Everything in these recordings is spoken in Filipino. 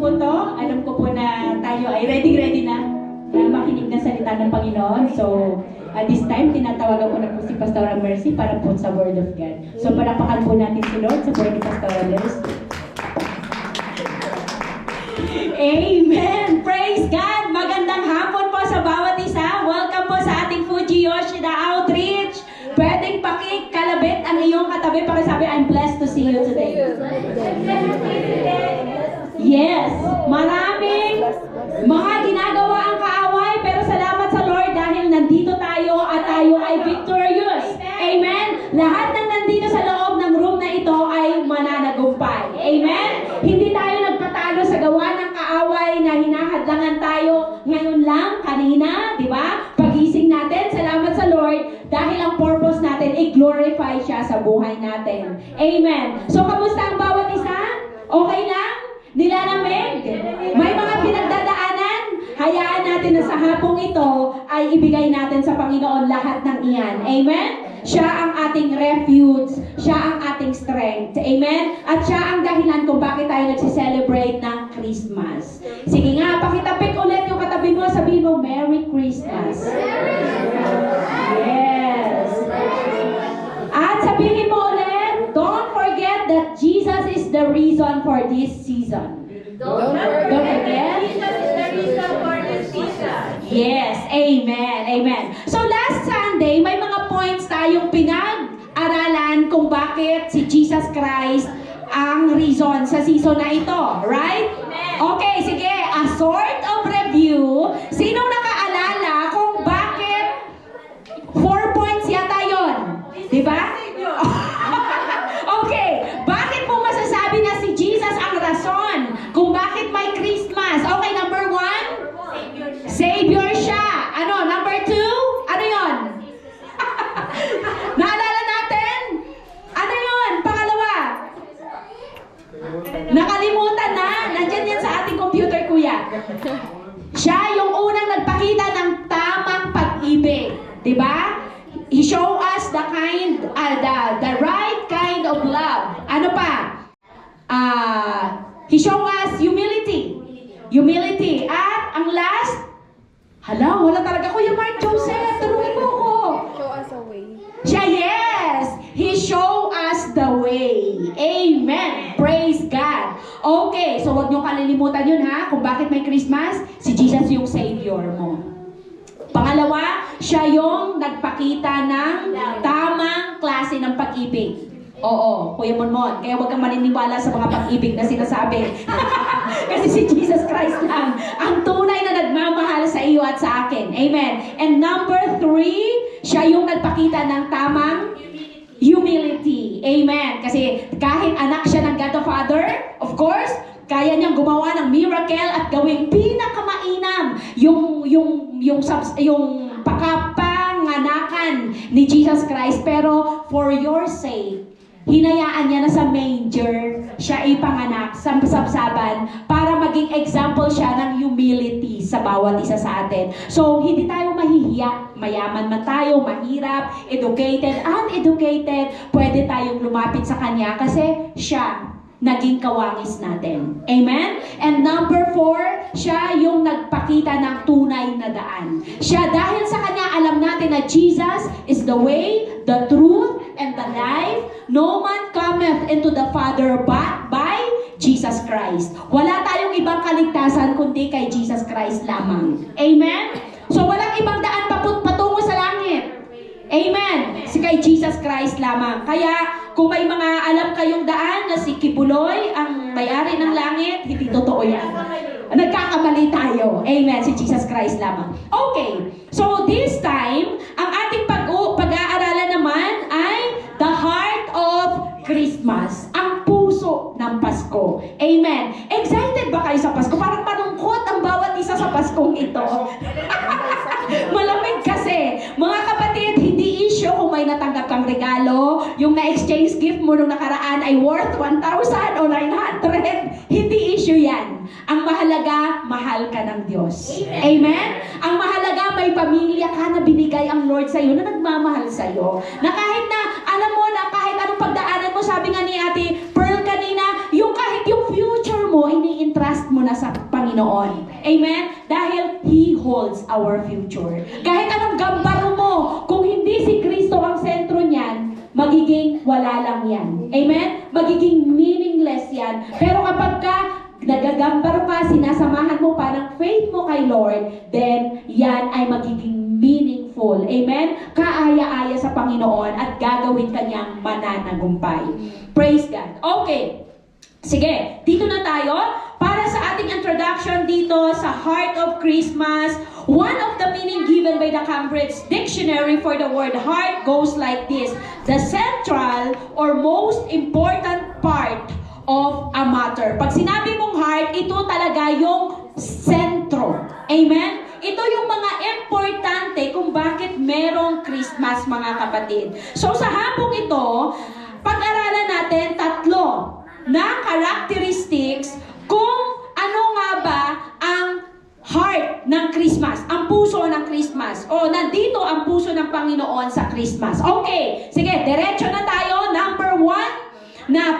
po to, alam ko po na tayo ay ready na makinig na salita ng Panginoon. So, at this time, tinatawagan ko na po si Pastora Mercy para po sa Word of God. So, palakpakan po natin si Lord sa Word ni Pastora Mercy. Amen! Praise God! Magandang hapon po sa bawat isa. Welcome po sa ating Fuji Yoshida Outreach. Pwedeng pakikalabit ang iyong katabi. Pakisabi, I'm blessed to see you today. Yes, maraming mga ginagawa ang kaaway, pero salamat sa Lord dahil nandito tayo at tayo ay victorious. Amen? Lahat ng nandito sa loob ng room na ito ay mananagumpay. Amen? Hindi tayo nagpatalo sa gawa ng kaaway na hinahadlangan tayo ngayon lang, kanina, di ba? Pagising natin, salamat sa Lord dahil ang purpose natin ay glorify siya sa buhay natin. Amen? So, kamusta ang bawat isa? Okay lang? Nilalamig? May mga pinagdadaanan? Hayaan natin na sa hapong ito ay ibigay natin sa Panginoon lahat ng iyan. Amen? Siya ang ating refuge. Siya ang ating strength. Amen? At siya ang dahilan kung bakit tayo nagsiselebrate ng Christmas. Sige nga, pakitapik ulit yung katabi mo. Sabihin mo, Merry Christmas. Yes. At sabihin mo ulit, don't forget that Jesus is the reason for this season. Don't forget. Jesus is the reason for this season. Yes, amen, amen. So last Sunday, may mga points tayong pinag-aralan kung bakit si Jesus Christ ang reason sa season na ito, right? Okay, sige, a sort of review. Sinong nakaalala kung bakit 4 points yata yun? Diba? Okay, bakit mo masasabi na si Jesus ang rason kung bakit may Christmas? Okay, number 1, Savior siya. Ano, number 2, ano yun? Naalala natin? Ano yun? Pangalawa? Nakalimutan na. Nandyan yan sa ating computer, kuya. Siya yung unang nagpakita ng tamang pag-ibig. Diba? He showed us the right kind of love. Ano pa? He showed us humility. Humility. At ang last, wala talaga. Kuya Mark Joseph, tanungin mo ko. Show us a way. Siya, yes! He showed us the way. Amen. Praise God. Okay, so wag niyo kalilimutan yun ha, kung bakit may Christmas, si Jesus yung Savior mo. Pangalawa, siya yung nagpakita ng tamang klase ng pag-ibig. Oo, Kuya Monmon. Kaya huwag kang maniniwala sa mga pag-ibig na sinasabi. Kasi si Jesus Christ lang ang tunay na nagmamahal sa iyo at sa akin. Amen. And number 3, siya yung nagpakita ng tamang humility. Amen. Kasi kahit anak siya ng God the Father, of course, kaya niyang gumawa ng miracle at gawing pinakamainam yung pakapanganakan ni Jesus Christ. Pero for your sake, hinayaan niya na sa manger siya ipanganak sa sabsaban para maging example siya ng humility sa bawat isa sa atin. So, hindi tayo mahihiya. Mayaman man tayo, mahirap, educated, uneducated, pwede tayong lumapit sa Kanya kasi siya naging kawangis natin. Amen? And number 4, siya yung nagpakita ng tunay na daan. Siya, dahil sa Kanya, alam natin na Jesus is the way, the truth, and the life. No man cometh into the Father but by Jesus Christ. Wala tayong ibang kaligtasan kundi kay Jesus Christ lamang. Amen? So, walang ibang daan patungo sa langit. Amen. Si kay Jesus Christ lamang. Kaya, kung may mga alam kayong daan na si Kibuloy ang may-ari ng langit, hindi totoo yan. Nagkakamali tayo. Amen. Si Jesus Christ lamang. Okay. So, this time, ang ating pag-aaralan naman ay the heart of Christmas. Ang puso ng Pasko. Amen. Excited ba kayo sa Pasko? Parang malungkot ang bawat isa sa Paskong ito. Malamig kasi. Mga kapatid, hindi issue kung may natanggap kang regalo. Yung na-exchange gift mo nung nakaraan ay worth 1,000 o 900. Hindi issue yan. Ang mahalaga, mahal ka ng Diyos. Amen? Ang mahalaga, may pamilya ka na binigay ang Lord sa iyo na nagmamahal sa iyo. Na kahit na, alam mo na kahit anong pagdaanan mo, sabi nga ni Ate Pearl kanina, yung kahit yung future mo, ini-entrust mo mo na sa Panginoon. Amen? Dahil He holds our future. Kahit anong gambaro mo, kung hindi si Kristo ang sentro niyan, magiging wala lang yan. Amen? Magiging meaningless yan. Pero kapag ka nagagambaro ka, sinasamahan mo pa ng faith mo kay Lord, then yan ay magiging meaningful. Amen? Kaaya-aya sa Panginoon at gagawin kanyang mananagumpay. Praise God. Okay. Sige, dito na tayo. Para sa ating introduction dito sa Heart of Christmas, one of the meaning given by the Cambridge Dictionary for the word heart goes like this: the central or most important part of a matter. Pag sinabi mong heart, ito talaga yung sentro. Amen? Ito yung mga importante kung bakit merong Christmas, mga kapatid. So sa hapong ito, pag-aralan natin tatlo na characteristics kung ano nga ba ang heart ng Christmas, ang puso ng Christmas. O, nandito ang puso ng Panginoon sa Christmas. Okay, sige, diretso na tayo. Number 1, na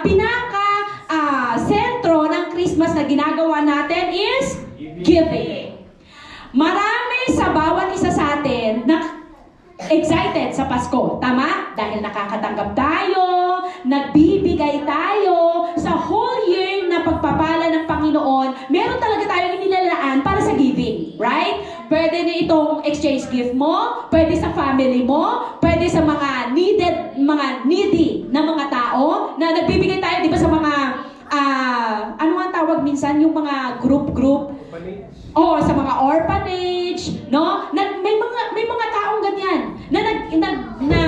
sentro ng Christmas na ginagawa natin is giving. Marami sa bawat isa sa atin na excited sa Pasko. Tama? Dahil nakakatanggap tayo, nagbibigay tayo sa whole year na pagpapala ng Panginoon. Meron talaga tayong inilalaan para sa giving. Right? Pwede na itong exchange gift mo, pwede sa family mo, pwede sa mga needy na mga tao na nagbibigay tayo, di ba, sa mga ano nga tawag minsan, yung mga group o sa mga orphanage, no? May mga taong ganyan na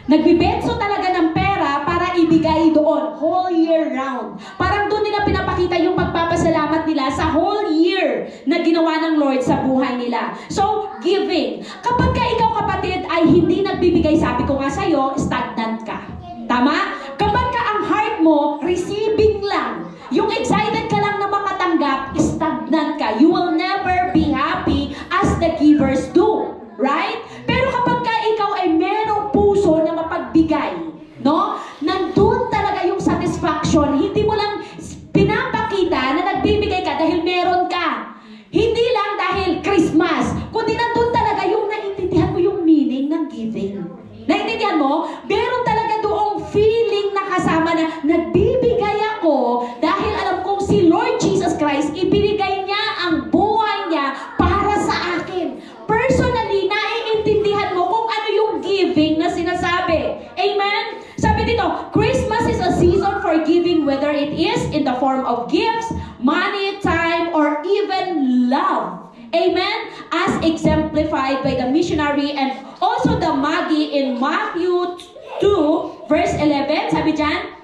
nagbibetso talaga ng pera para ibigay doon whole year round. Parang doon nila pinapakita yung pagpapasalamat nila sa whole year na ginawa ng Lord sa buhay nila. So, giving. Kapag ka ikaw, kapatid, ay hindi nagbibigay, sabi ko nga sa'yo, stagnant ka. Tama? Kapag ka ang heart mo, receiving lang, yung excited ka lang na makatanggap, stagnant ka. You will never be happy as the givers do. Right? Pero kapag ka ikaw ay merong puso na mapagbigay, no? Nandun talaga yung satisfaction. Hindi mo lang pinapakita na nagbibigay ka dahil meron ka. Hindi lang dahil Christmas, kundi nandun talaga yung naiintindihan mo yung meaning ng giving. Naiintindihan mo? Meron talaga doong feeling na kasama na nagbibigay ako dahil alam kong si Lord Jesus Christ, ibinigay niya ang buhay niya para sa akin. Personally, naiintindihan mo kung ano yung giving na sinasabi. Amen? Sabi dito, Christmas is a season for giving, whether it is in the form of gifts, money, time, or even love. Amen? As exemplified by the missionary and also the Magi in Matthew 2, verse 11. Sabi dyan,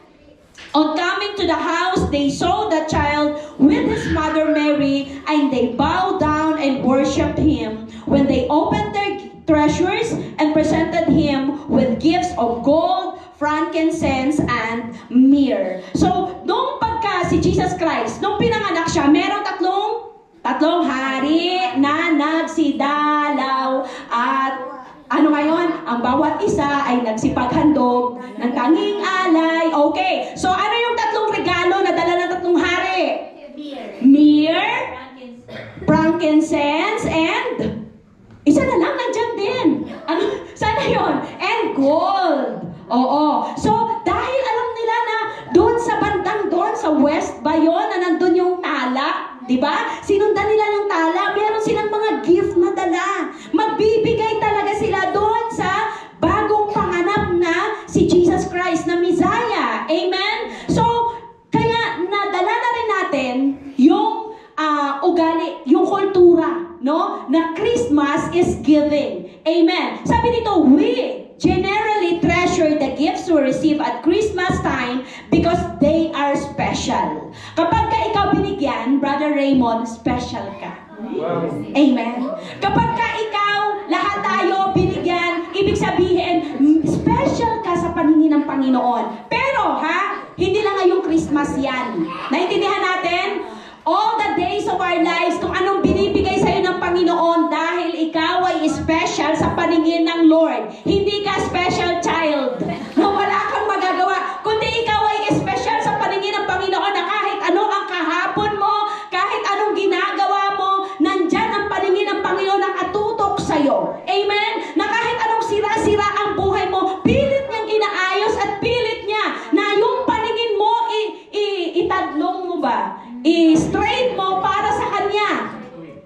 on coming to the house, they saw the child with his mother Mary, and they bowed down and worshipped him. When they opened their treasures and presented him with gifts of gold, frankincense, and myrrh. So, nung pagka si Jesus Christ, nung pinanganak siya, merong tatlong hari na nagsidalaw at ano ngayon? Ang bawat isa ay nagsipaghandog ng tanging alay. Okay. So, ano yung tatlong regalo na dala ng tatlong hari? Myrrh, frankincense, and isa na lang, nandyan din. Ano? Sana yun? And gold. Oo. So, dahil alam nila na doon sa bandang doon, sa west ba yun, na nandun yung tala, di ba? Sinundan nila yung tala, meron silang mga gift na dala. Magbibigay talaga sila doon sa bagong panganap na si Jesus Christ na Messiah. Amen? So, kaya nadala na rin natin yung ugali, yung kultura, no? Na Christmas is giving. Amen. Sabi dito, we generally treasure the gifts we receive at Christmas time because they are special. Kapag ka ikaw binigyan, Brother Raymond, special ka. Wow. Amen. Kapag ka ikaw, lahat tayo binigyan, ibig sabihin, special ka sa paningin ng Panginoon. Pero, hindi lang ngayong Christmas yan. Naintindihan natin? All the days of our lives, kung anong binibigay sa'yo ng Panginoon dahil ikaw ay special sa paningin ng Lord. Hindi ka special child na wala kang magagawa, kundi ikaw ay special sa paningin ng Panginoon na kahit ano ang kahapon mo, straight mo para sa Kanya.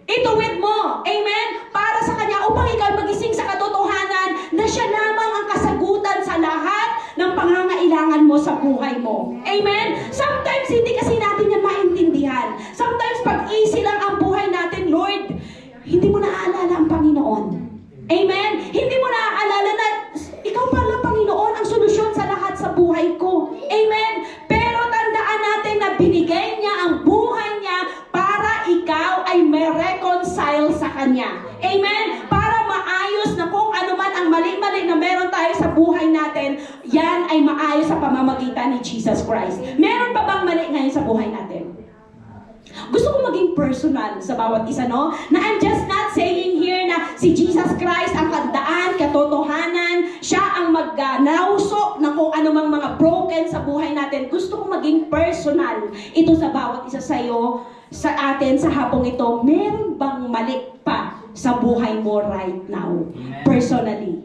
Ituwid mo, amen, para sa Kanya upang ikaw magising sa katotohanan na siya lamang ang kasagutan sa lahat ng pangangailangan mo sa buhay mo. Amen? Sometimes hindi kasi natin yan maintindihan. Sometimes pag easy lang ang buhay natin, Lord, hindi mo naaalala ang Panginoon. Amen? Hindi mo naaalala na ikaw pala, Panginoon, ang solusyon sa lahat sa buhay ko. Amen? Pero tandaan natin na binigay niya ang buhay niya para ikaw ay may reconcile sa Kanya. Amen? Para maayos na kung ano man ang mali-mali na meron tayo sa buhay natin, yan ay maayos sa pamamagitan ni Jesus Christ. Meron pa bang mali ngayon sa buhay natin? Gusto ko maging personal sa bawat isa, no? Na I'm just not saying here na si Jesus Christ ang kandaan, katotohanan, siya ang magnauso ng kung anumang mga broken sa buhay natin. Gusto ko maging personal ito sa bawat isa sa iyo, sa atin, sa hapong ito. Meron bang mali pa sa buhay mo right now? Personally.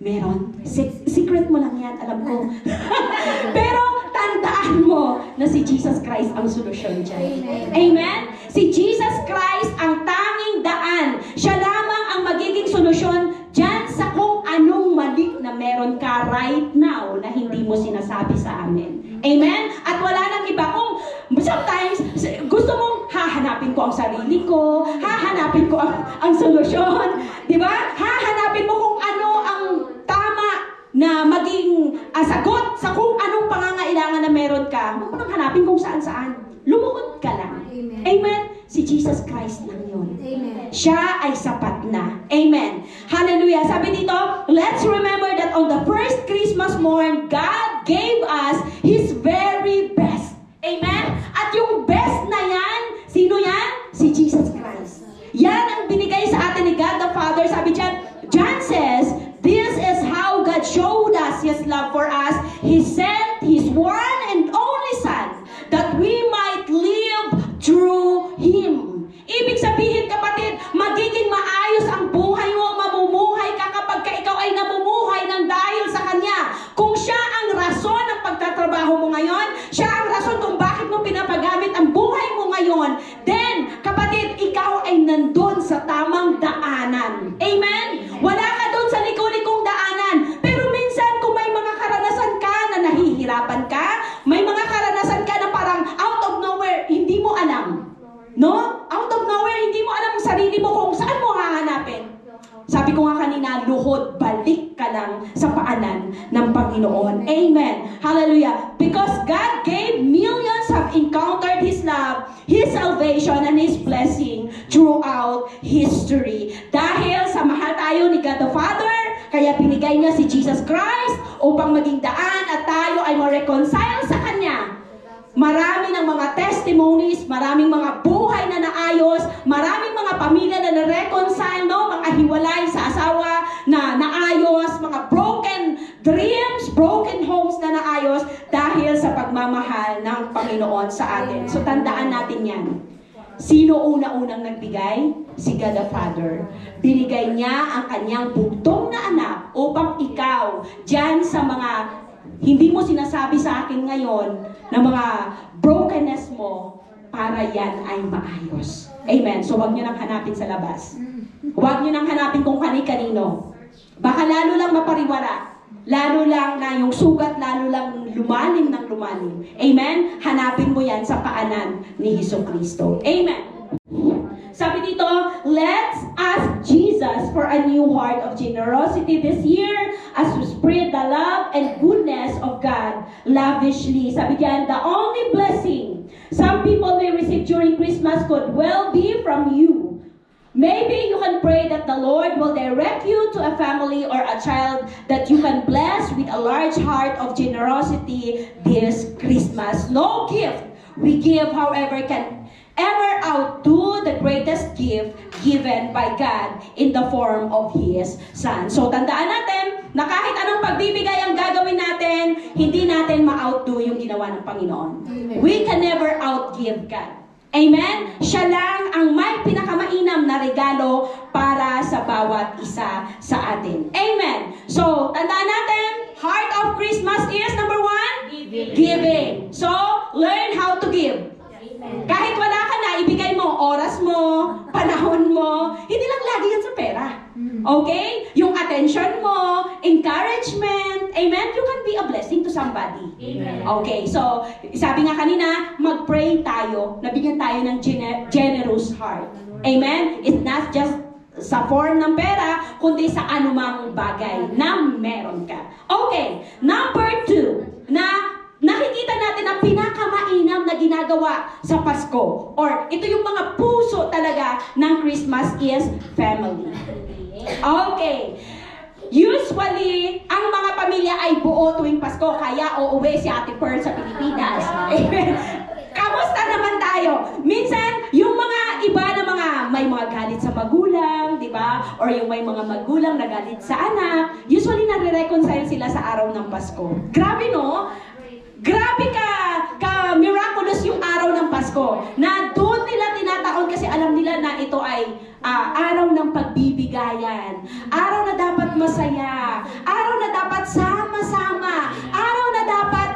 Meron. Secret mo lang yan, alam ko. Pero tandaan mo na si Jesus Christ ang solusyon dyan. Amen? Si Jesus Christ ang tanging daan. Siya lamang ang magiging solusyon dyan sa kung anong mali na meron ka right now na hindi mo sinasabi sa amin. Amen? At wala nang iba. Kung sometimes gusto mong hahanapin ko ang sarili ko, hahanapin ko ang solusyon, di ba? Hahanapin mo kung ano ang tama na maging sagot sa kung anong pangangailangan na meron ka. Huwag mo nang hanapin kung saan-saan. Lumukod ka lang. Amen. Amen? Si Jesus Christ lang yun. Amen. Siya ay sapat na. Amen. Hallelujah. Sabi dito, let's remember that on the first Christmas morn, God gave us His very best. Amen? At yung best na yan, sino yan? Si Jesus Christ. Yan ang binigay sa atin ni God the Father. Sabi dyan, John says, this is how God showed us His love for us. He sent His one and only Son that we might live through Him. Ibig sabihin, kapatid, magiging maayos ang buhay mo, mamumuhay ka kapag ka ikaw ay namumuhay ng dahil sa Kanya. Kung siya ang rason ng pagtatrabaho mo ngayon, siya ang rason kung bakit mo pinapagamit ang buhay mo ngayon, then, kapatid, ikaw ay nandun sa tamang daanan. Amen? Wala ka dun sa liko-likong daanan. Pero minsan, kung may mga karanasan ka na nahihirapan ka, may mga karanasan ka na parang out of nowhere, hindi mo alam. No? Out of nowhere, hindi mo alam ang sarili mo kung saan mo hahanapin. Sabi ko nga kanina, luhod, balik ka lang sa paanan ng Panginoon. Amen. Hallelujah. Because God gave millions have encountered His love, His salvation, and His blessing throughout history. Dahil sa mahal tayo ni God the Father, kaya binigay niya si Jesus Christ upang maging daan at tayo ay ma-reconcile sa Kanya. Marami ng mga testimonies, maraming mga buhay na naayos, maraming mga pamilya na na-reconcile, no? Mga hiwalay sa asawa na naayos, mga broken dreams, broken homes na naayos dahil sa pagmamahal ng Panginoon sa atin. So tandaan natin yan. Sino una-unang nagbigay? Si God the Father. Binigay niya ang kanyang bugtong na anak upang ikaw, dyan sa mga hindi mo sinasabi sa akin ngayon na mga brokenness mo, para yan ay maayos. Amen. So wag nyo nang hanapin sa labas. Wag nyo nang hanapin kung kani-kanino. Baka lalo lang mapariwara. Lalo lang na yung sugat, lalo lang lumalim ng lumalim. Amen? Hanapin mo yan sa paanan ni Jesucristo. Amen. Sabi dito, let's ask Jesus for a new heart of generosity this year as we spread the love and goodness of God lavishly. Sabi diyan, the only blessing some people may receive during Christmas could well be from you. Maybe you can pray that the Lord will direct you to a family or a child that you can bless with a large heart of generosity this Christmas. No gift we give, however, can ever outdo the greatest gift given by God in the form of His Son. So tandaan natin na kahit anong pagbibigay ang gagawin natin, hindi natin ma-outdo yung ginawa ng Panginoon. Amen. We can never outgive God. Amen? Siya lang ang may pinakamainam na regalo para sa bawat isa sa atin. Amen? So, tandaan natin, heart of Christmas is number one? Giving. So, learn how to give. Amen. Kahit panahon mo, hindi lang lagi yan sa pera. Okay? Yung attention mo, encouragement, amen? You can be a blessing to somebody. Amen. Okay, so sabi nga kanina, mag-pray tayo, nabigyan tayo ng generous heart. Amen? It's not just sa form ng pera, kundi sa anumang bagay na meron ka. Okay, number 2, na nakikita natin ang pinakamainam na ginagawa sa Pasko, or ito yung mga puso talaga ng Christmas, is family. Okay. Usually, ang mga pamilya ay buo tuwing Pasko, kaya uuwi si Ate Pearl sa Pilipinas. Kamusta naman tayo? Minsan, yung mga iba na may mga galit sa magulang, di ba? Or yung may mga magulang na galit sa anak, usually nare-reconcile sila sa araw ng Pasko. Grabe, no? Grabe ka miraculous yung araw ng Pasko, na doon nila tinataon kasi alam nila na ito ay araw ng pagbibigayan, araw na dapat masaya, araw na dapat sama-sama, araw na dapat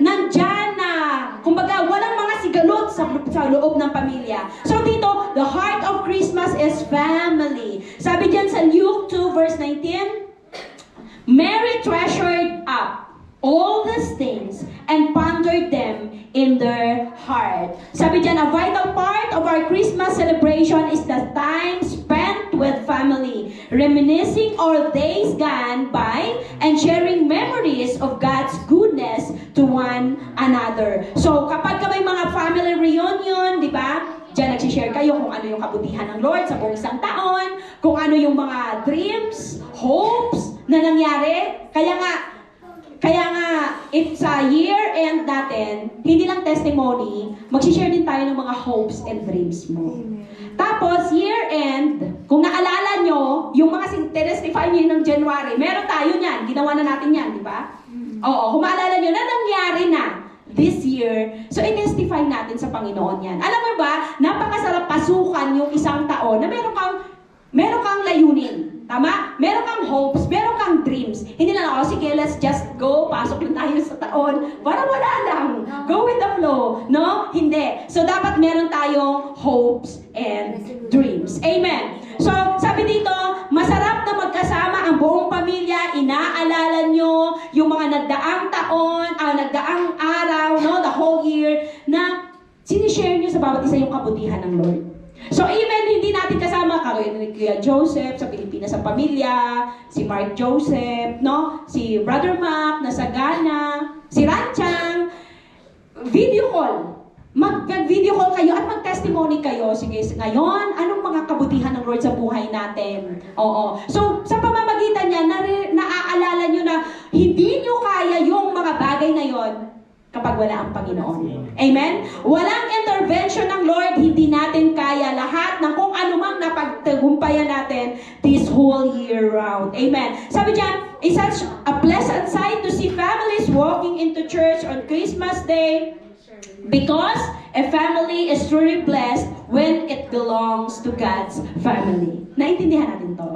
nandyan na, kumbaga walang mga sigalot sa loob ng pamilya. So dito, the heart of Christmas is family. Sabi dyan sa Luke 2 verse 19, Mary treasured up all these things and pondered them in their heart. Sabi dyan, a vital part of our Christmas celebration is the time spent with family, reminiscing our days gone by and sharing memories of God's goodness to one another. So, kapag may mga family reunion, di ba? Diyan nagsishare kayo kung ano yung kabutihan ng Lord sa buong isang taon, kung ano yung mga dreams, hopes na nangyari. Kaya nga, if sa year-end natin, hindi lang testimony, magsishare din tayo ng mga hopes and dreams mo. Tapos, year-end, kung naalala nyo, yung mga testify nyo ng January, meron tayo niyan, ginawa na natin yan, di ba? Oo, kung maalala nyo na nangyari na this year, so i-testify natin sa Panginoon yan. Alam mo ba, napakasarap pasukan yung isang taon na meron kang layunin. Tama? Meron kang hopes, meron kang dreams. Hindi na lang, sige, let's just go, pasok lang tayo sa taon. Parang wala lang. Go with the flow. No? Hindi. So, dapat meron tayong hopes and dreams. Amen. So, sabi dito, masarap na magkasama ang buong pamilya. Inaalala nyo yung mga nagdaang taon, nagdaang araw, no? The whole year, na sinishare nyo sa bawat isa yung kabutihan ng Lord. So even hindi natin kasama Kuya Joseph sa Pilipinas sa pamilya, si Mark Joseph, no? Si Brother Mac na sa Ghana, si Ranchang, video call. Mag-video call kayo at mag-testimony kayo. Sige, ngayon, anong mga kabutihan ng Lord sa buhay natin? Oo. So, sa pamamagitan niya, naaalala nyo na hindi nyo kaya yung mga bagay na yon kapag wala ang Panginoon. Amen? Walang intervention ng Lord, hindi natin kaya lahat ng kung anumang napagtagumpayan natin this whole year round. Amen? Sabi dyan, it's such a pleasant sight to see families walking into church on Christmas Day because a family is truly blessed when it belongs to God's family. Naintindihan natin to?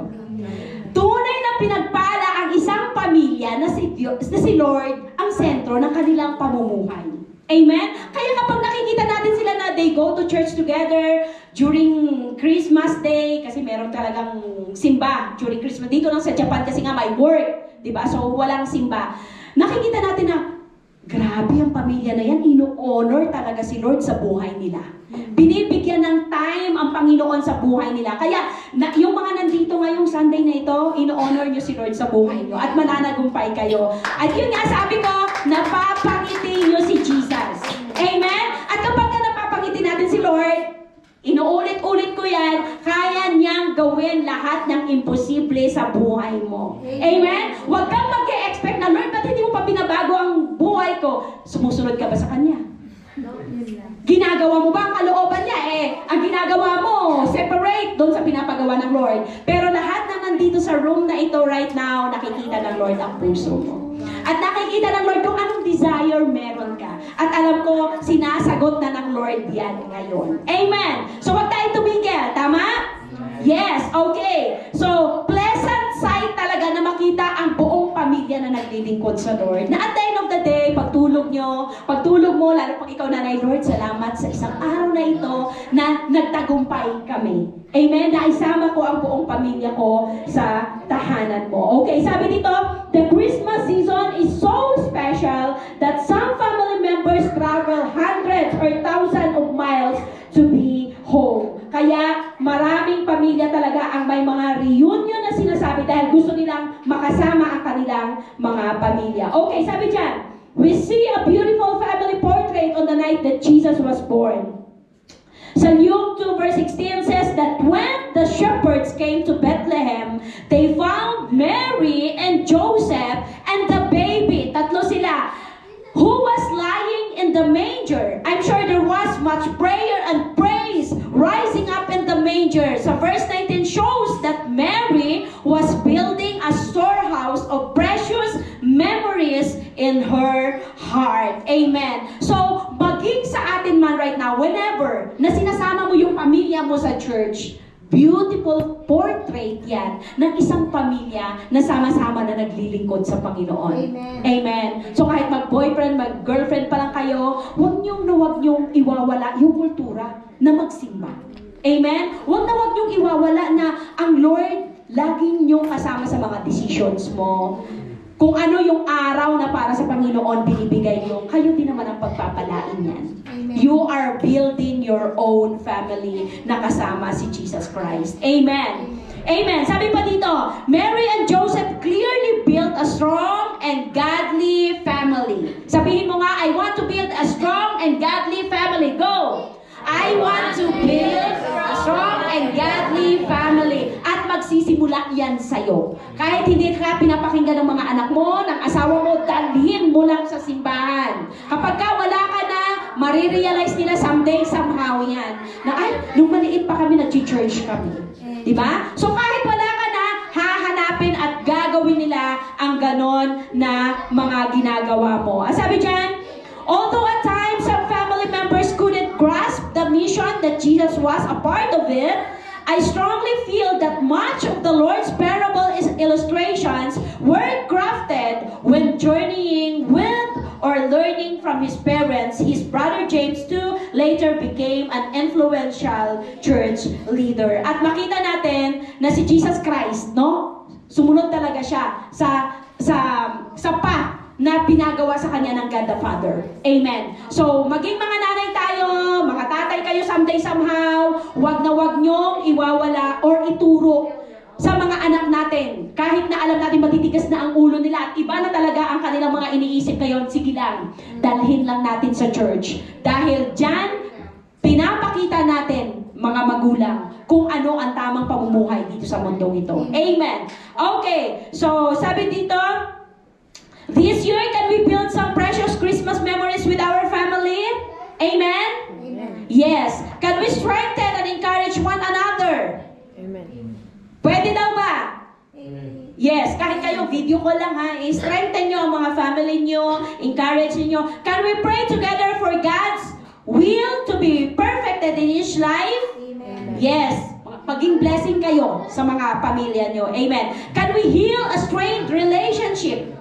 Tunay na pinagpala ang isang pamilya na si Lord ang sentro ng kanilang pamumuhay. Amen? Kaya kapag nakikita natin sila na they go to church together during Christmas Day, kasi meron talagang simba during Christmas. Dito lang sa Japan kasi nga may work, di ba? So walang simba. Nakikita natin na grabe ang pamilya na yan, ino-honor talaga si Lord sa buhay nila. Binibigyan ng time ang Panginoon sa buhay nila. Kaya yung mga nandito ngayong Sunday na ito, ino-honor nyo si Lord sa buhay nyo at mananagumpay kayo. At yun nga sabi ko, napapangiti nyo si Jesus. Amen? At kapag napapangiti natin si Lord, inuulit-ulit ko yan, kaya niyang gawin lahat ng imposible sa buhay mo. Amen? Huwag kang mag-e-expect na, Lord, ba't hindi mo pa binabago ang buhay ko? Sumusunod ka ba sa Kanya? Ginagawa mo ba ang kalooban niya? Ang ginagawa mo, separate doon sa pinapagawa ng Lord. Pero lahat na nandito sa room na ito right now, nakikita ng Lord ang puso mo. At nakikita ng Lord kung anong desire meron ka. At alam ko, sinasagot na ng Lord yan ngayon. Amen! So, wag tayo tumigil. Tama? Yes, okay. So, pleasant sight talaga na makita ang buong pamilya na naglilingkod sa Lord. Na at the end of the day, pagtulog mo, lalo pag ikaw nanay, Lord, salamat sa isang araw na ito na nagtagumpay kami. Amen? Naisama ko ang buong pamilya ko sa tahanan mo. Okay, sabi dito, the Christmas season is so special that some family members travel hundreds or thousands of miles to be home. Kaya maraming pamilya talaga ang may mga reunion na sinasabi dahil gusto nilang makasama ang kanilang mga pamilya. Okay, sabi dyan, we see a beautiful family portrait on the night that Jesus was born. So Luke 2 verse 16 says that when the shepherds came to Bethlehem, they found Mary and Joseph and the baby, tatlo sila, who was lying in the manger. I'm sure there was much prayer and praise rising up in the manger. So verse 19 shows that Mary was building a storehouse of precious memories in her heart. Amen. So, maging sa atin man right now, whenever na sinasama mo yung pamilya mo sa church, beautiful portrait yan ng isang pamilya na sama-sama na naglilingkod sa Panginoon. Amen. Amen. So kahit mag-boyfriend, mag-girlfriend pa lang kayo, huwag niyong iwawala yung kultura na magsimba. Amen? Huwag niyong iwawala na ang Lord laging niyong kasama sa mga decisions mo. Kung ano yung araw na para sa Panginoon binibigay niyo, kayo din naman ang pagpapalain yan. Amen. You are building your own family na kasama si Jesus Christ. Amen. Amen. Sabi pa dito, Mary and Joseph clearly built a strong and godly family. Sabihin mo nga, I want to build a strong and godly family. Go! I want to build a strong and godly family. At magsisimula yan sa'yo. Kahit hindi ka pinapakinggan ng mga anak mo, ng asawa mo, dalhin mo lang sa simbahan. Kapag ka wala ka na, marirealize nila someday, somehow yan. Na ay, nung maliit pa kami, nag-church kami. Diba? So kahit wala ka na, hahanapin at gagawin nila ang ganon na mga ginagawa mo. Sabi dyan, although at times some family members couldn't grasp the mission that Jesus was a part of it, I strongly feel that much of the Lord's parable illustrations were crafted when journeying with or learning from his parents. His brother James too later became an influential church leader. At makita natin na si Jesus Christ, no? Sumunod talaga siya sa path na pinagawa sa kanya ng God the Father. Amen. So, maging mga nanay tayo, mga tatay kayo someday somehow, wag niyong iwawala or ituro sa mga anak natin. Kahit na alam natin matitigas na ang ulo nila at iba na talaga ang kanilang mga iniisip ngayon, sige lang, dalhin lang natin sa church. Dahil dyan, pinapakita natin, mga magulang, kung ano ang tamang pamumuhay dito sa mundong ito. Amen. Okay, so sabi dito, this year, can we build some precious Christmas memories with our family? Amen? Amen. Yes. Can we strengthen and encourage one another? Amen. Pwede daw ba? Amen. Yes. Kahit kayo, video ko lang ha. I-strengthen nyo ang mga family nyo. Encourage nyo. Can we pray together for God's will to be perfected in each life? Amen. Yes. Maging blessing kayo sa mga pamilya nyo. Amen. Can we heal a strained relationship?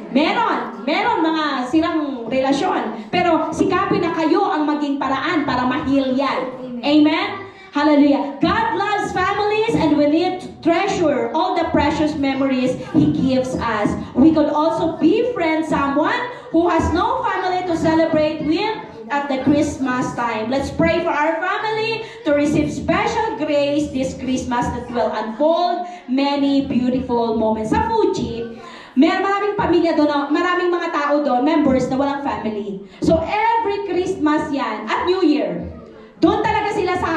Meron mga sirang relasyon. Pero sikapin na kayo ang maging paraan para ma-heal yan. Amen? Hallelujah. God loves families and we need to treasure all the precious memories He gives us. We could also befriend someone who has no family to celebrate with at the Christmas time. Let's pray for our family to receive special grace this Christmas that will unfold many beautiful moments. Sa Fuji, maraming pamilya doon, maraming mga tao doon, members na walang family. So every Christmas yan, at New Year, doon talaga sila sa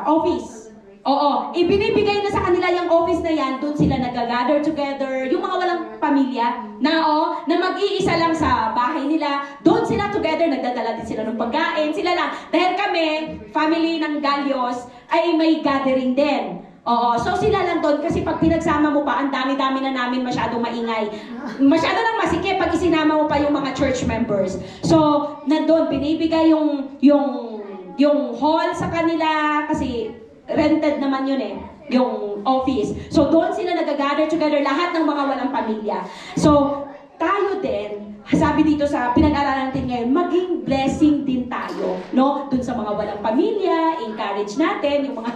office. Oo, ibinibigay na sa kanila yung office na yan, doon sila nag-gather together, yung mga walang pamilya, na mag-iisa lang sa bahay nila, doon sila together, nagdadala din sila ng pagkain, sila lang. Dahil kami, family ng Galyos, ay may gathering din. Oo, so sila lang doon kasi pag pinagsama mo pa, ang dami-dami na namin masyadong maingay. Masyado nang masikip pag isinama mo pa yung mga church members. So, nandun, binibigay yung hall sa kanila kasi rented naman yun eh, yung office. So, doon sila nag-gather together lahat ng mga walang pamilya. So, tayo din, sabi dito sa pinag-aralan natin ngayon, maging blessing din tayo, no? Dun sa mga walang pamilya, encourage natin, yung mga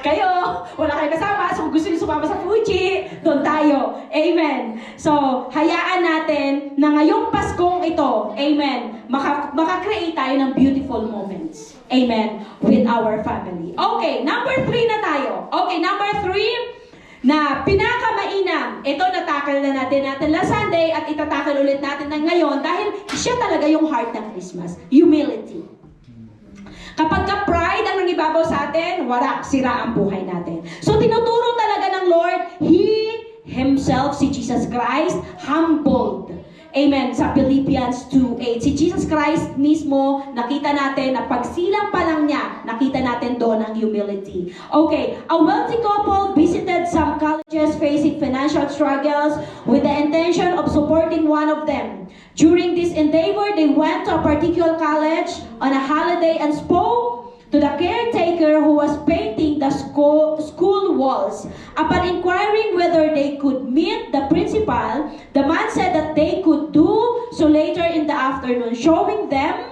kayo, wala kayo kasama, so kung gusto niyo sumama sa Fuji, doon tayo. Amen. So, hayaan natin na ngayong Paskong ito, amen, makakreate tayo ng beautiful moments. Amen. With our family. Okay, number 3 na tayo. Okay, number 3, na pinakamainam. Ito natakal na natin last Sunday at itatakal ulit natin na ngayon dahil siya talaga yung heart ng Christmas. Humility. Kapag ka pride ang nangibabaw sa atin, warak, sira ang buhay natin. So tinuturo talaga ng Lord, He Himself, si Jesus Christ, humbled. Amen. Sa Philippians 2:8. Si Jesus Christ mismo, nakita natin na pagsilang pa lang niya, nakita natin doon ang humility. Okay. A wealthy couple visited some colleges facing financial struggles with the intention of supporting one of them. During this endeavor, they went to a particular college on a holiday and spoke to the caretaker who was painting the school walls. Upon inquiring whether they could meet the principal, the man said that they could do so later in the afternoon, showing them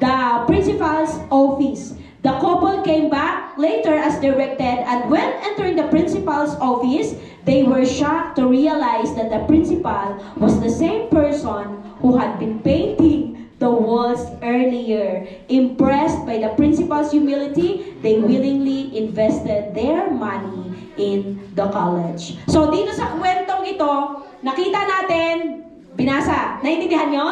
the principal's office. The couple came back later as directed, and when entering the principal's office, they were shocked to realize that the principal was the same person who had been painting the walls earlier. Impressed by the principal's humility, they willingly invested their money in the college. So dito sa kwentong ito, nakita natin, binasa, naiintindihan nyo?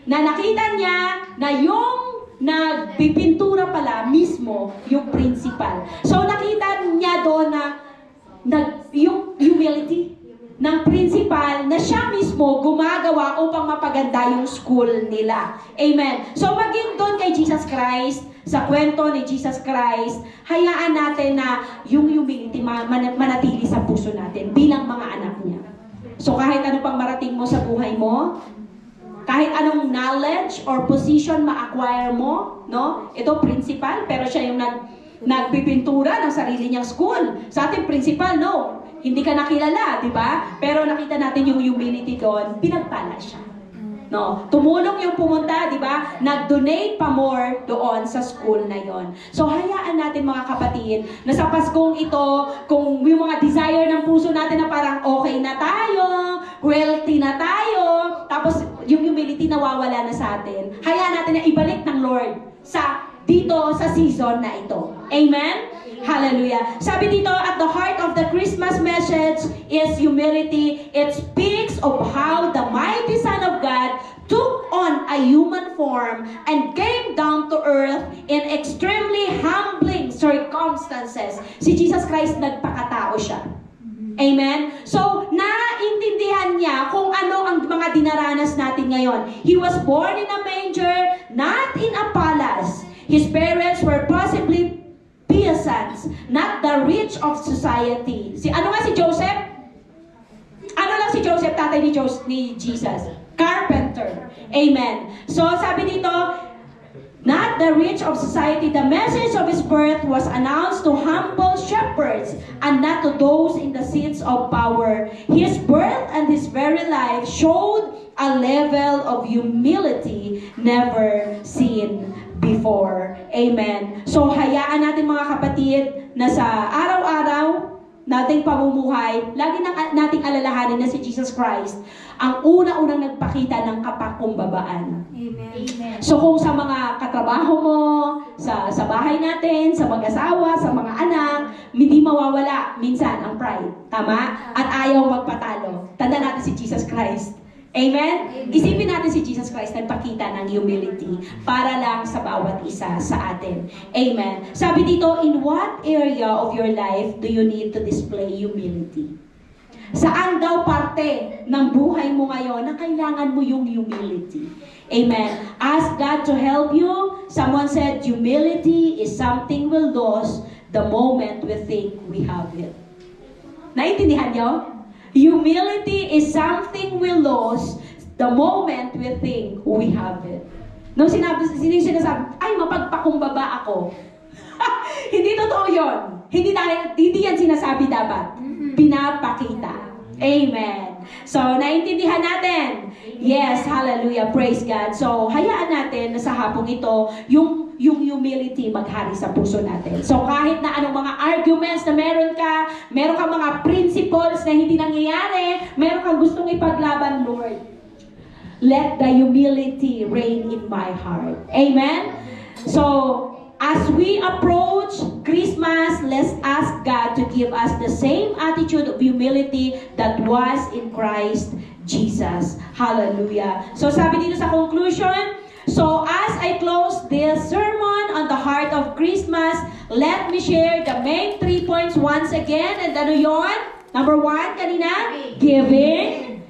Na nakita niya na yung nagpipintura pala mismo yung principal. So nakita niya doon na yung humility ng principal na siya mismo gumagawa upang mapaganda yung school nila. Amen. So maging doon kay Jesus Christ, sa kwento ni Jesus Christ, hayaan natin na yung humility manatili sa puso natin bilang mga anak niya. So kahit ano pang marating mo sa buhay mo, kahit anong knowledge or position ma-acquire mo, no? Ito principal, pero siya yung nagpipintura ng sarili niyang school. Sa ating principal, no? Hindi ka nakilala, di ba? Pero nakita natin yung humility doon, pinagpala siya. No? Tumulong yung pumunta, di ba? Nag-donate pa more doon sa school na yon. So hayaan natin mga kapatid na sa Paskong ito, kung yung mga desire ng puso natin na parang okay na tayo, wealthy na tayo, tapos yung humility nawawala na sa atin, hayaan natin na ibalik ng Lord dito sa season na ito. Amen? Hallelujah. Sabi dito, at the heart of the Christmas message is humility. It speaks of how the mighty Son of God took on a human form and came down to earth in extremely humbling circumstances. Si Jesus Christ, nagpakatao siya. Amen? So, naintindihan niya kung ano ang mga dinaranas natin ngayon. He was born in a manger, not in a palace. His parents were possibly peasants, not the rich of society. Ano nga si Joseph? Ano lang si Joseph, tatay ni Jesus? Carpenter. Amen. So, sabi dito, not the rich of society. The message of his birth was announced to humble shepherds and not to those in the seats of power. His birth and his very life showed a level of humility never seen before. Amen. So, hayaan natin mga kapatid na sa araw-araw nating pamumuhay, lagi nating alalahanin na si Jesus Christ ang una-unang nagpakita ng kapakumbabaan. Amen. So kung sa mga katrabaho mo, sa bahay natin, sa mag-asawa, sa mga anak, hindi mawawala minsan ang pride. Tama? At ayaw magpatalo. Tanda natin si Jesus Christ. Amen? Isipin natin si Jesus Christ nagpakita ng humility para lang sa bawat isa sa atin. Amen. Sabi dito, in what area of your life do you need to display humility? Saan daw parte ng buhay mo ngayon na kailangan mo yung humility? Amen. Ask God to help you. Someone said, humility is something we'll lose the moment we think we have it. Naintindihan niyo? Humility is something we lose the moment we think we have it. Nung sinasabi, ay mapagpakumbaba ako. Hindi totoo yun. Hindi yan sinasabi dapat. Pinapakita. Amen. So, naintindihan natin. Yes, hallelujah, praise God. So, hayaan natin na sa hapong ito, yung humility maghari sa puso natin. So, kahit na anong mga arguments na meron ka mga principles na hindi nangyayari, meron kang gustong ipaglaban, Lord, let the humility reign in my heart. Amen? So, as we approach Christmas, let's ask God to give us the same attitude of humility that was in Christ Jesus. Hallelujah. So sabi dito sa conclusion, so as I close this sermon on the heart of Christmas, let me share the main 3 points once again. And ano yun? Number 1, kanina? Giving,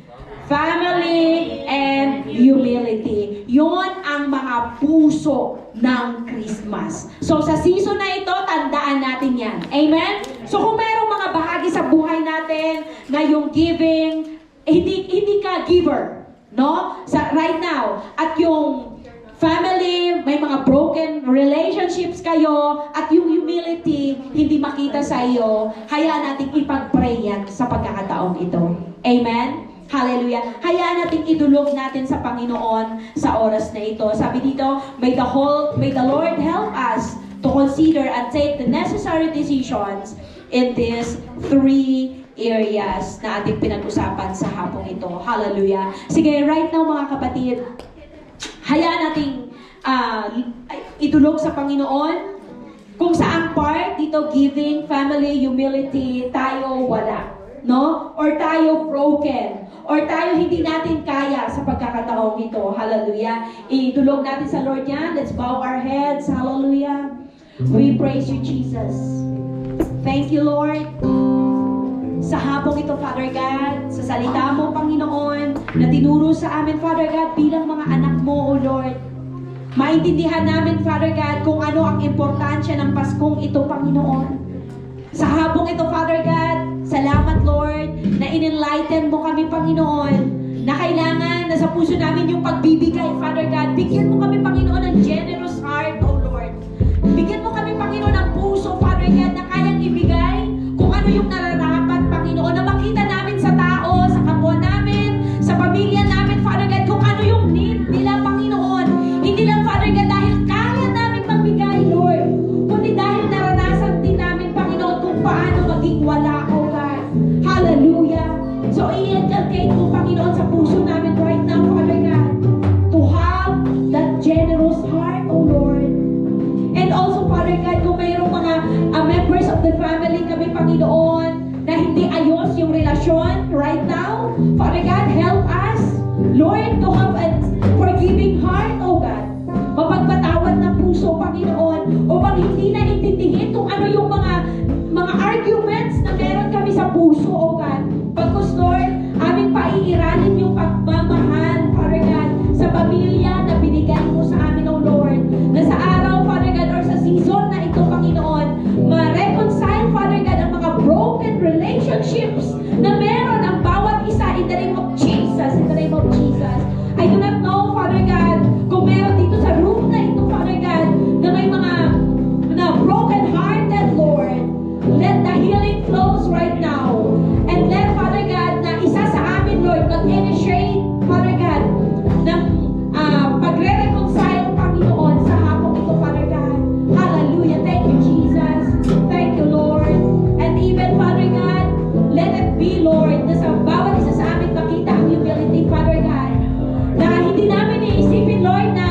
family, and humility. Yun ang mga puso ng Christmas. So sa season na ito, tandaan natin yan. Amen? So kung mayroong mga bahagi sa buhay natin na yung giving, hindi ka giver, no? Right now, at yung family, may mga broken relationships kayo, at yung humility, hindi makita sa iyo, hayaan natin ipag-pray yan sa pagkakataong ito. Amen? Hallelujah. Hayaan natin idulog natin sa Panginoon sa oras na ito. Sabi dito, may the Lord help us to consider and take the necessary decisions in these 3 areas na ating pinag-usapan sa hapong ito. Hallelujah. Sige, right now mga kapatid, hayaan nating idulog sa Panginoon kung saan part dito, giving, family, humility, tayo wala. No? Or tayo broken. Or tayo hindi natin kaya sa pagkakataong ito. Hallelujah. Idulog natin sa Lord yan. Let's bow our heads. Hallelujah. We praise you, Jesus. Thank you, Lord. Sa hapong ito, Father God, sa salita mo, Panginoon, na tinuro sa amin, Father God, bilang mga anak mo, O Lord. Maintindihan namin, Father God, kung ano ang importansya ng Paskong ito, Panginoon. Sa hapong ito, Father God, salamat, Lord, na in-enlighten mo kami, Panginoon, na kailangan na sa puso namin yung pagbibigay, Father God. Bigyan mo kami, Panginoon, ng generous heart, O Lord. Bigyan mo kami, Panginoon, ng puso, Father God, na kayang ibigay kung ano yung nararapat, Panginoon, na makita namin sa tao, sa kapwa namin, sa pamilya namin, Father God, kung ano yung need nila, Panginoon. Hindi lang, Father God, dahil kaya namin magbigay, Lord, kundi dahil naranasan din namin, Panginoon, kung paano maging wala, O God. Hallelujah. So, i-inculcate mo, Panginoon, sa puso namin right now, Father God, to have that generous heart, O Lord. And also, Father God, kung mayroong mga members of the family kami, Panginoon, na hindi ayos yung relasyon right now, Father God, help us, Lord, to have a forgiving heart, O God. Mapagpatawad na puso, Panginoon, upang hindi na intindihin kung ano yung mga arguments na meron kami sa puso, O God. Pagkus, Lord, aming paiiranin yung pagmamahal, Father God, sa pamilya na binigay mo sa amin, O Lord. Na sa araw, Father God, or sa season na ito, Panginoon, ma-reconcile, Father God, ang mga broken relationships na meron ang bawat isa in the name of Jesus, in the name of Jesus. I do not know, Father God, kung meron dito sa room na ito, Father God, na may mga broken-hearted, Lord. Let the healing flows right now. And let, Father God, na isa sa amin, Lord, mag-initiate, Father God, ng pagre-reconcile, Panginoon, sa hapong ito, Father God. Hallelujah. Thank you, Jesus. Thank you, Lord. And even, Father God, let it be, Lord, na sa bawat isa sa amin makita ang humility, Father God. Na hindi namin iisipin, Lord, na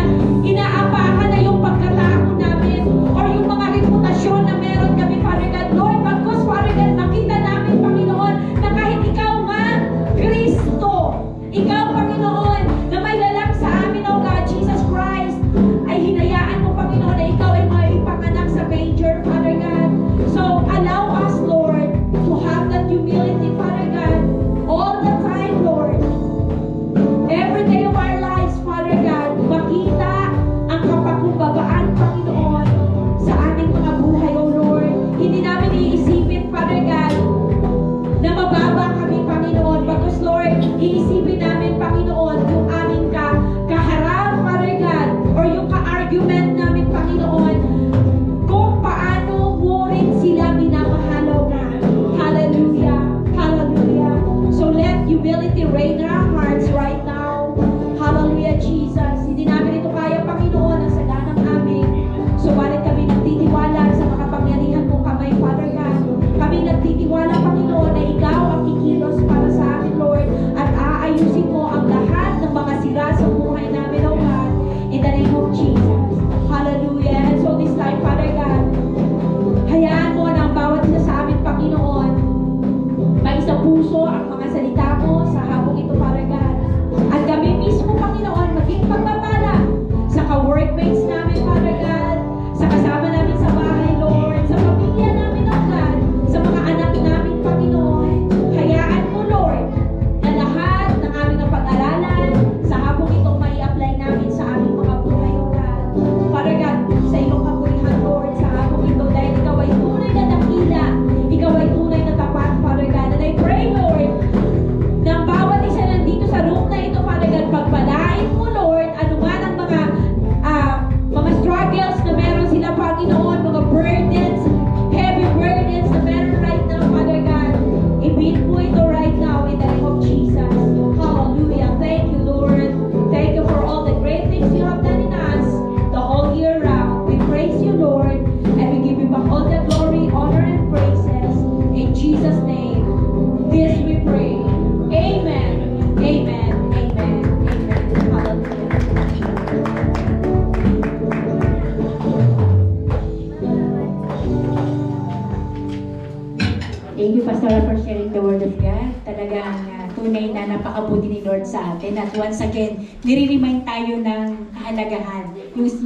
Thank you, Pastor, for sharing the Word of God. Talagang tunay na napakabuti ni Lord sa atin. At once again, nire-remind tayo ng kahalagahan,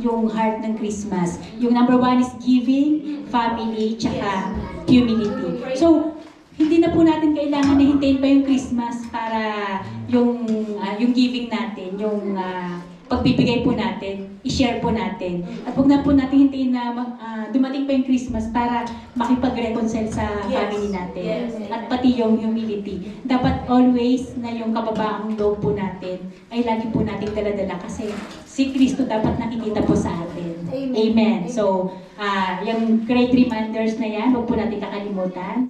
yung heart ng Christmas. Yung number one is giving, family, tsaka humility. So, hindi na po natin kailangan na hintayin pa yung Christmas para yung giving natin, yung pagbibigay po natin, i-share po natin. At huwag na po natin hintayin na dumating pa yung Christmas para makipag-reconcile sa family natin. At pati yung humility. Dapat always na yung kababaang loob po natin ay lagi po nating daladala kasi si Kristo dapat nakikita po sa atin. Amen. So, yung great reminders na yan, huwag po natin kakalimutan.